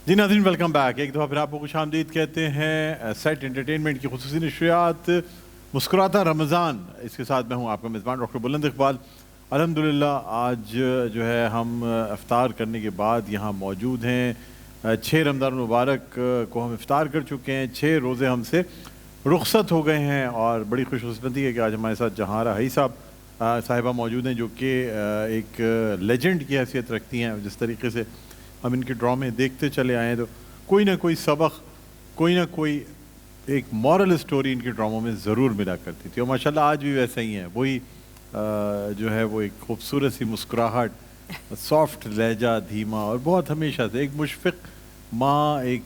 जी नाज़रीन, welcome back. एक दफ़ा फिर आपको खुशामदीद कहते हैं सेट एंटरटेनमेंट की खुसूसी नशरियात मुस्कुराता रमज़ान। इसके साथ मैं हूँ आपका मेज़बान डॉक्टर बुलंद इकबाल। अल्हम्दुलिल्लाह आज जो है हम इफ्तार करने के बाद यहाँ मौजूद हैं। 6 रमज़ान मुबारक को हम इफ्तार कर चुके हैं, 6 रोज़े हमसे रुखसत हो गए हैं और बड़ी खुशकिस्मती है कि आज हमारे साथ जहारा हई साहिबा मौजूद हैं, जो कि एक लेजेंड की हैसियत रखती हैं। जिस तरीके से हम इनके ड्रामे देखते चले आए हैं तो कोई ना कोई सबक, कोई ना कोई एक मॉरल स्टोरी इनके ड्रामों में ज़रूर मिला करती थी और माशाल्लाह आज भी वैसा ही है। वही जो है वो एक खूबसूरत सी मुस्कुराहट, सॉफ्ट लहजा, धीमा और बहुत हमेशा से एक मुशफ़िक़ माँ, एक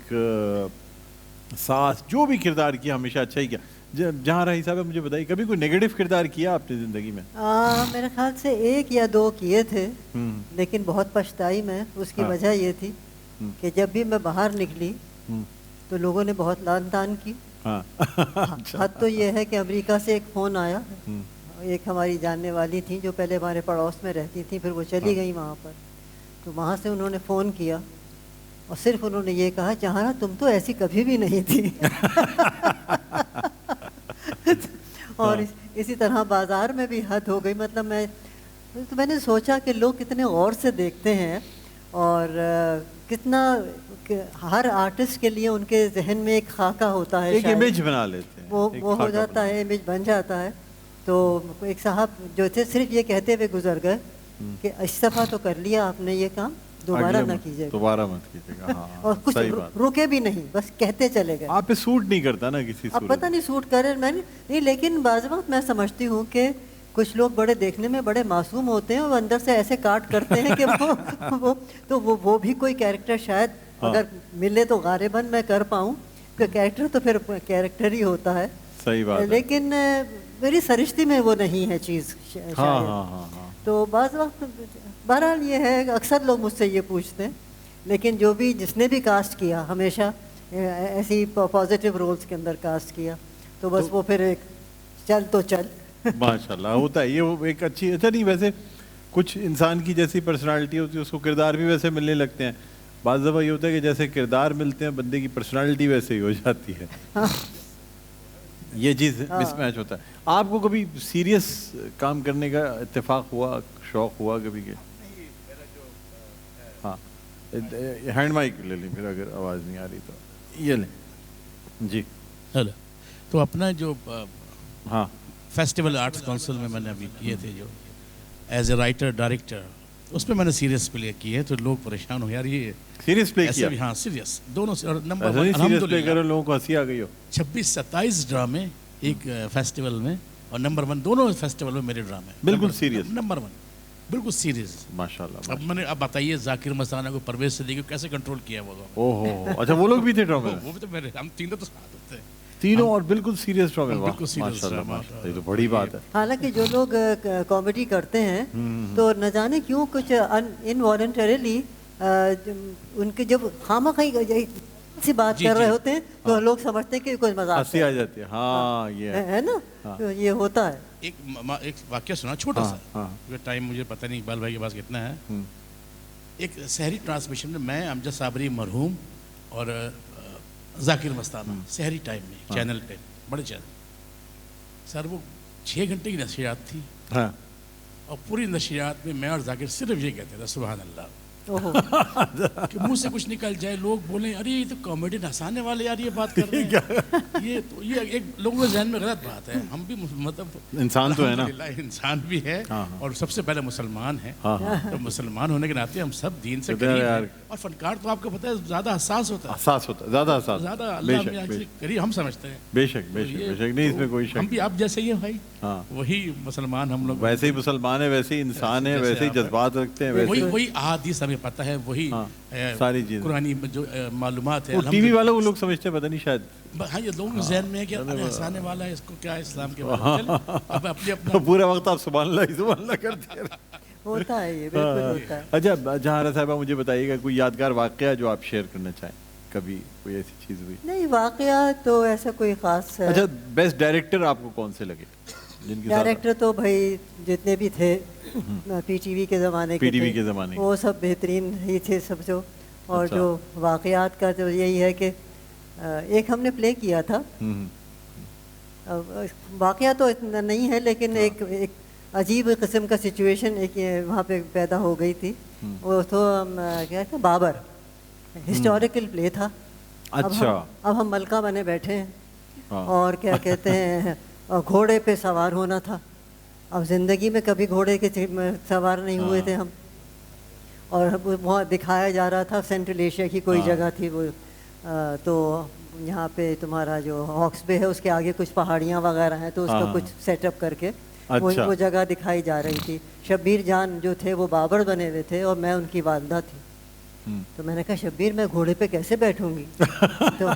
सास, जो भी किरदार किया हमेशा अच्छा ही किया। जहाँ रही साहब मुझे बताइए, कभी कोई नेगेटिव किरदार किया आपने ज़िंदगी में? मेरे ख्याल से 1 या 2 किए थे, लेकिन बहुत पछताई मैं। उसकी वजह ये थी कि जब भी मैं बाहर निकली तो लोगों ने बहुत लान तान की। हद तो ये है कि अमेरिका से एक फ़ोन आया, एक हमारी जानने वाली थी जो पहले हमारे पड़ोस में रहती थी, फिर वो चली गई वहाँ पर। तो वहाँ से उन्होंने फ़ोन किया और सिर्फ उन्होंने ये कहा, जहाना तुम तो ऐसी कभी भी नहीं थी। और इसी तरह बाज़ार में भी हद हो गई। मतलब मैंने सोचा कि लोग कितने गौर से देखते हैं और कितना हर आर्टिस्ट के लिए उनके जहन में एक खाका होता है, एक इमेज बना लेते हैं, वो हो जाता है, इमेज बन जाता है। तो एक साहब जो थे सिर्फ ये कहते हुए गुजर गए कि इस दफ़ा तो कर लिया आपने ये काम, दोबारा ना कीजिएगा, दोबारा मत कीजिएगा। हाँ, और कुछ रुके भी नहीं, बस कहते चले गए। आप पे सूट नहीं करता ना किसी सूरत। अब पता नहीं सूट करे मैंने नहीं, लेकिन बाज़ वक़्त मैं समझती हूँ कि कुछ लोग बड़े देखने में बड़े मासूम होते हैं और अंदर से ऐसे काट करते हैं कि वो भी कोई कैरेक्टर शायद अगर मिले तो गालिबन मैं कर पाऊँ। कैरेक्टर तो फिर कैरेक्टर ही होता है। सही बात है। लेकिन मेरी सरिश्ती में वो नहीं है चीज़ शायद। तो बाज़ वक़्त बहरहाल ये है, अक्सर लोग मुझसे ये पूछते हैं, लेकिन जो भी जिसने भी कास्ट किया हमेशा ऐसी पॉजिटिव रोल्स के अंदर कास्ट किया, तो बस वो फिर एक चल तो चल। माशाल्लाह होता है ये, वो एक अच्छी। अच्छा नहीं, वैसे कुछ इंसान की जैसी पर्सनालिटी होती है उसको किरदार भी वैसे मिलने लगते हैं। बाज़ दफ़ा ये होता है कि जैसे किरदार मिलते हैं बंदे की पर्सनालिटी वैसे ही हो जाती है। ये चीज़ मिसमैच होता है। आपको कभी सीरियस काम करने का इत्तेफाक हुआ, शौक़ हुआ कभी के? हाँ, हैंड माइक ले लें फिर अगर आवाज़ नहीं आ रही तो ये लें जी। हेलो। तो अपना जो हाँ फेस्टिवल आर्ट्स काउंसिल में मैंने अभी किए थे जो एज ए राइटर डायरेक्टर, उसमें मैंने सीरियस प्ले किए तो लोग परेशान हो, यार ये सीरियस प्ले किया? हाँ सीरियस, दोनों से। और नंबर सीरियस प्ले करो, लोगों को हंसी आ गई हो। 26-27 ड्रामे एक फेस्टिवल में, और नंबर 1 दोनों फेस्टिवल में मेरे ड्रामे बिल्कुल सीरियस, नंबर 1 बिल्कुल सीरियस। माशाल्लाह। अब बताइए जाकिर मस्ताना को, परवेज सिद्दीकी को कैसे कंट्रोल किया वो? ओहो, अच्छा वो लोग भी थे ड्रामे? वो भी तो मेरे, हम तीनों तो साथ थे, तीनों, और बिल्कुल सीरियस ड्रामे। माशाल्लाह, ये तो बड़ी बात है। हालांकि जो लोग कॉमेडी करते हैं तो न जाने क्यों कुछ इनवॉलंटरीली उनके जब खामखी सी बात कर रहे होते हैं तो लोग समझते हैं कि कोई मजाक, हंसी आ जाती है। हाँ ये है ना। तो ये होता है। एक वाक्य सुना छोटा सा, टाइम मुझे पता नहीं इकबाल भाई के पास कितना है। एक शहरी ट्रांसमिशन में मैं, अमजद साबरी मरहूम और जाकिर मस्ताना, शहरी टाइम में, चैनल 10, बड़े चैनल सर, वो 6 घंटे की नशरियात थी। और पूरी नशरियात में मैं और जाकिर सिर्फ ये कहते थे सुभान अल्लाह, कि मुंह से कुछ निकल जाए, लोग बोले अरे ये तो कॉमेडी हंसाने वाले यार ये बात कर रहे हैं। ये एक लोगों के जहन में गलत बात है। हम भी मतलब इंसान तो है ना, इंसान भी है। और सबसे पहले मुसलमान है। तो मुसलमान होने के नाते हम सब दीन से करीब हैं। और फनकार तो आपको पता है ज्यादा हसास होता है, ज्यादा करीब हम समझते हैं। बेशक नहीं, इसमें कोई शक। हम भी आप जैसे ही हैं भाई, वही मुसलमान हम लोग, वैसे ही मुसलमान है, वैसे ही इंसान है, वैसे ही जज्बात रखते हैं, वही अहादीस हमें पता है, वही सारी चीज़ कुरानी जो मालूमात है। टीवी वालों वो लोग समझते हैं, पता नहीं शायद। हाँ, ये लोगों के जहन में है कि हंसाने वाला है, इसको क्या इस्लाम के बारे में। अब अपना पूरा वक्त आप सुभान अल्लाह करते होता है, ये बिल्कुल होता है। अच्छा जहारा साहिबा, मुझे बताइएगा कोई यादगार वाकया जो आप शेयर करना चाहें, कभी कोई ऐसी चीज़ हुई? नहीं, वाकया तो ऐसा कोई खास। अच्छा, बेस्ट डायरेक्टर आपको कौन से लगे? डायरेक्टर तो भाई जितने भी थे पीटीवी के ज़माने के, पीटीवी के ज़माने वो सब बेहतरीन ही थे सब जो। और अच्छा। जो वाक़यात का तो यही है कि एक हमने प्ले किया था, वाक़या तो इतना नहीं है लेकिन एक अजीब किस्म का सिचुएशन एक वहाँ पे पैदा हो गई थी। वो तो क्या था, बाबर, हिस्टोरिकल प्ले था। अच्छा। अब हम मलका बने बैठे हैं हाँ। और क्या कहते हैं घोड़े पे सवार होना था। अब ज़िंदगी में कभी घोड़े के सवार नहीं हुए थे हम, और वहाँ दिखाया जा रहा था सेंट्रल एशिया की कोई जगह थी वो, तो यहाँ पे तुम्हारा जो हॉक्स बे है उसके आगे कुछ पहाड़ियाँ वगैरह हैं, तो उसका कुछ सेटअप करके अच्छा। वो जगह दिखाई जा रही थी। शब्बीर जान जो थे वो बाबर बने हुए थे और मैं उनकी वालदा थी। तो मैंने कहा शब्बीर मैं घोड़े पे कैसे बैठूंगी? तो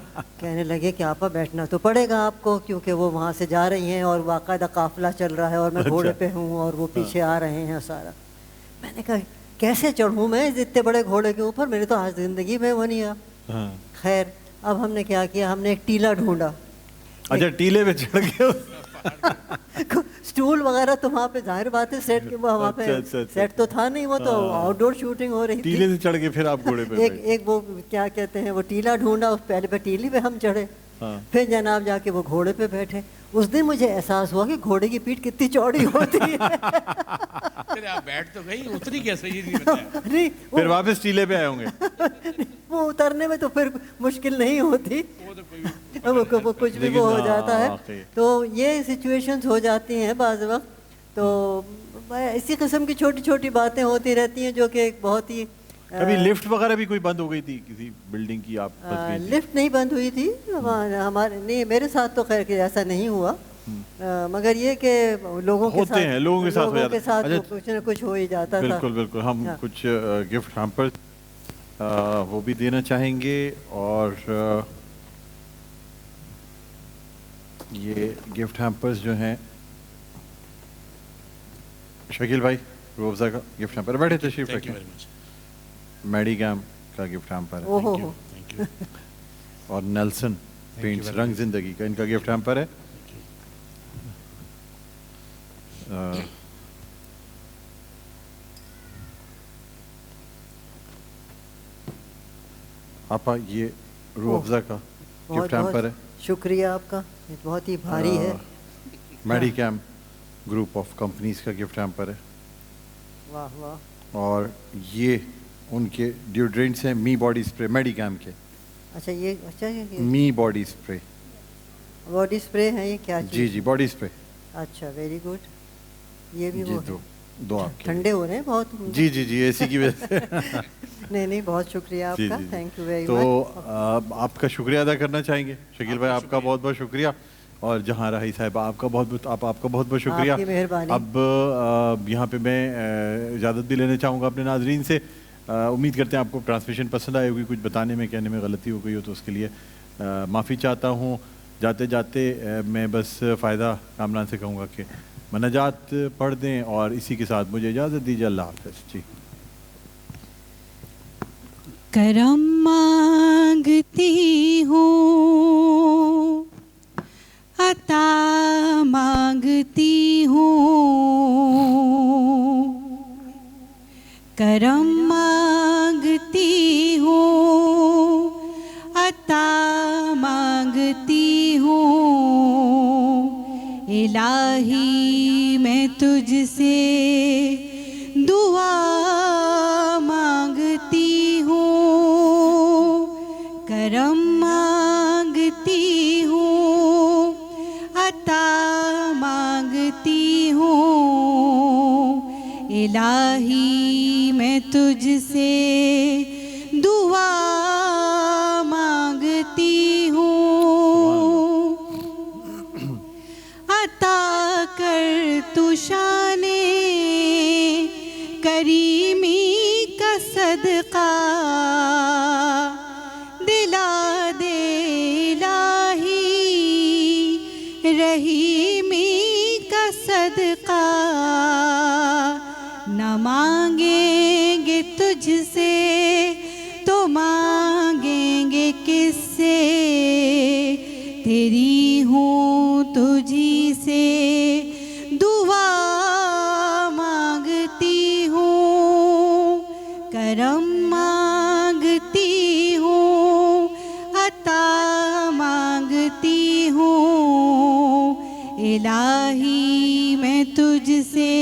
कहने लगे कि आपा बैठना तो पड़ेगा आपको, क्योंकि वो वहाँ से जा रही हैं और बाकायदा काफिला चल रहा है और मैं घोड़े पे हूँ और वो पीछे आ रहे हैं सारा। मैंने कहा कैसे चढ़ूँ मैं इतने बड़े घोड़े के ऊपर, मेरे तो आज ज़िंदगी में वो नहीं आ। खैर अब हमने क्या किया, हमने एक टीला ढूंढा। अच्छा, टीले पे चढ़ गए? स्टूल वगैरह तो वहाँ पे जाहिर बात है सेट के वहाँ पे अच्छा। सेट तो था नहीं, वो तो आउटडोर शूटिंग हो रही थी। टीले से चढ़ के फिर आप घोड़े पे एक वो क्या कहते हैं वो टीला ढूंढा, उस पहले पे टीली पे हम चढ़े, फिर जनाब जाके वो घोड़े पे बैठे। उस दिन मुझे एहसास हुआ कि घोड़े की पीठ कितनी चौड़ी होती है। फिर आप बैठ तो गई, उतरी कैसे ये नहीं बताया? नहीं फिर वापस टीले पे आए होंगे। वो उतरने में तो फिर मुश्किल नहीं होती, वो कुछ भी वो हो जाता है। तो ये सिचुएशंस हो जाती हैं बाज़ वक्त, तो इसी किस्म की छोटी छोटी बातें होती रहती हैं जो कि एक बहुत ही। कभी लिफ्ट वगैरह भी कोई बंद हो गई थी किसी बिल्डिंग की, आप फंस गई थी? लिफ्ट नहीं बंद हुई थी हमारे, नहीं मेरे साथ तो खैर के ऐसा नहीं हुआ, मगर ये कि लोगों के होते हैं, लोगों के साथ हो जाता है। अच्छा, कुछ न कुछ हो ही जाता था। बिल्कुल बिल्कुल। हम कुछ गिफ्ट हैम्पर वो भी देना चाहेंगे, और ये गिफ्ट हैम्पर्स जो हैं शकील भाई, रोज़ा का गिफ्ट हैम्पर, बैठे तशरीफ थैंक यू रखें। Very much. मेडीगैम का गिफ्ट हैम्पर है, ओहो थैंक यू। और नेल्सन पेंट्स रंग जिंदगी का इनका गिफ्ट हैम्पर है। आपा ये रूह अफ़ज़ा का गिफ्ट हैम्पर है। शुक्रिया आपका, ये बहुत ही भारी है। मेडीकैम ग्रुप ऑफ कंपनीज का गिफ्ट हैम्पर है। वाह वाह। और ये उनके डिओड्रेंट्स हैं, मी बॉडी स्प्रे, मेडीकैम के। अच्छा ये मी बॉडी स्प्रे। बॉडी स्प्रे है ये, क्या चीज़? जी बॉडी स्प्रे। अच्छा वेरी गुड। ये भी जी वो दो आपके। ठंडे हो रहे हैं बहुत। जी एसी की वजह से। नहीं बहुत शुक्रिया आपका, थैंक यू वेरी तो मच। आपका शुक्रिया अदा करना चाहेंगे शकील भाई, आपका बहुत बहुत शुक्रिया, और जहाँ रही साहिबा आपका आपका बहुत बहुत शुक्रिया। आपकी मेहरबानी। अब यहाँ पे मैं इजाज़त भी लेना चाहूँगा अपने नाजरीन से। उम्मीद करते हैं आपको ट्रांसमिशन पसंद आई होगी, कुछ बताने में कहने में गलती हो गई हो तो उसके लिए माफ़ी चाहता हूँ। जाते जाते मैं बस फ़ायदा कामरान से कहूँगा कि मनाजात पढ़ दें, और इसी के साथ मुझे इजाज़त दीजिए। अल्लाह हाफ़िज़ जी। करम मांगती हूँ, अता मांगती हूँ, करम मांगती हूँ, अता मांगती हूँ, इलाही मैं तुझसे दुआ मांगती हूँ, करम मांगती हूँ, अता मांगती हूँ, इलाही मैं तुझसे दुआ मांगती हूँ, अता कर तू शाने करीमी का सदका, दिला दे इलाही रहीमी का सदका, न मांगेंगे तुझसे तो मांगेंगे किससे, तेरी हूँ तुझी से दुआ मांगती हूँ, करम मांगती तुझसे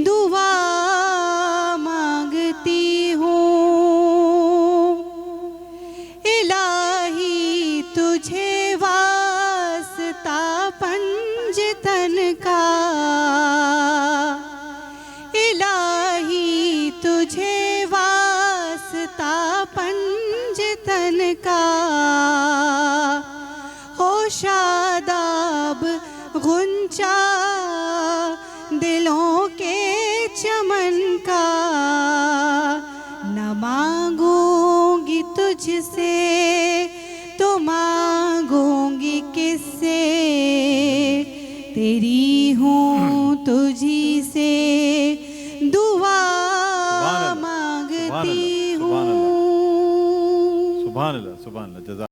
दुआ मांगती हूँ। इलाही तुझे वास्ता पंजतन का, इलाही तुझे वास्ता पंजतन का, हो शादाब गुंचा दिलों के चमन का। न मांगूंगी तुझसे तो मांगूंगी किससे, तेरी हूँ तुझी से दुआ मांगती हूँ। सुभान अल्लाह, सुभान अल्लाह, जज़ाक